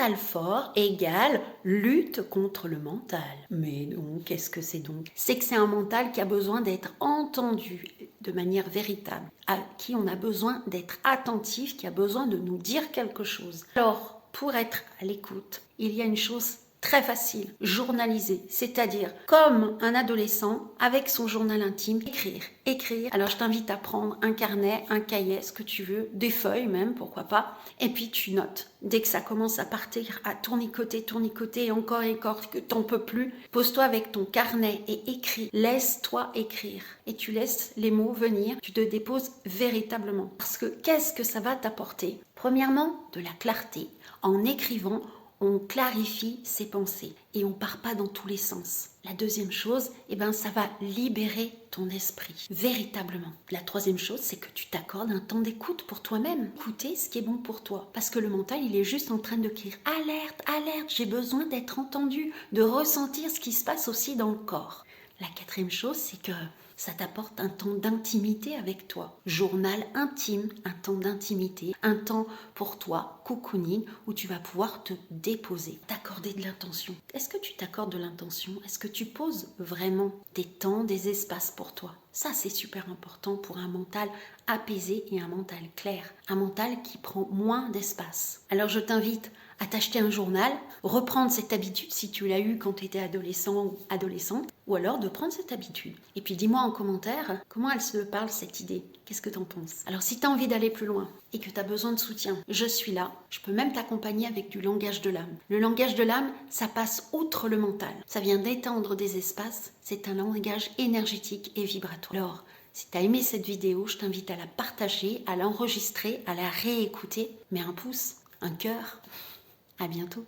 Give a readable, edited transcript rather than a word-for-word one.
mental fort égale lutte contre le mental. Mais donc, qu'est-ce que c'est donc? C'est que c'est un mental qui a besoin d'être entendu de manière véritable, à qui on a besoin d'être attentif, qui a besoin de nous dire quelque chose. Alors, pour être à l'écoute, il y a une chose très facile, journaliser, c'est-à-dire comme un adolescent avec son journal intime, écrire. Alors je t'invite à prendre un carnet, un cahier, ce que tu veux, des feuilles même, pourquoi pas, et puis tu notes. Dès que ça commence à partir, à tournicoter, et encore, que t'en peux plus, pose-toi avec ton carnet et écris. Laisse-toi écrire. Et tu laisses les mots venir, tu te déposes véritablement. Parce que qu'est-ce que ça va t'apporter? Premièrement, de la clarté. En écrivant, on clarifie ses pensées et on part pas dans tous les sens. La deuxième chose, ça va libérer ton esprit, véritablement. La troisième chose, c'est que tu t'accordes un temps d'écoute pour toi-même. Écouter ce qui est bon pour toi. Parce que le mental, il est juste en train de crier « Alerte, alerte, j'ai besoin d'être entendu, de ressentir ce qui se passe aussi dans le corps. » La quatrième chose, c'est que ça t'apporte un temps d'intimité avec toi. Journal intime, un temps d'intimité, un temps pour toi, cocooning, où tu vas pouvoir te déposer, t'accorder de l'intention. Est-ce que tu t'accordes de l'intention? Est-ce que tu poses vraiment des temps, des espaces pour toi? Ça, c'est super important pour un mental apaisé et un mental clair. Un mental qui prend moins d'espace. Alors, je t'invite à t'acheter un journal, reprendre cette habitude si tu l'as eu quand tu étais adolescent ou adolescente, ou alors de prendre cette habitude. Et puis dis-moi en commentaire comment elle se parle cette idée. Qu'est-ce que tu en penses? Alors si tu as envie d'aller plus loin et que tu as besoin de soutien, je suis là. Je peux même t'accompagner avec du langage de l'âme. Le langage de l'âme, ça passe outre le mental. Ça vient d'étendre des espaces. C'est un langage énergétique et vibratoire. Alors, si tu as aimé cette vidéo, je t'invite à la partager, à l'enregistrer, à la réécouter. Mets un pouce, un cœur. À bientôt.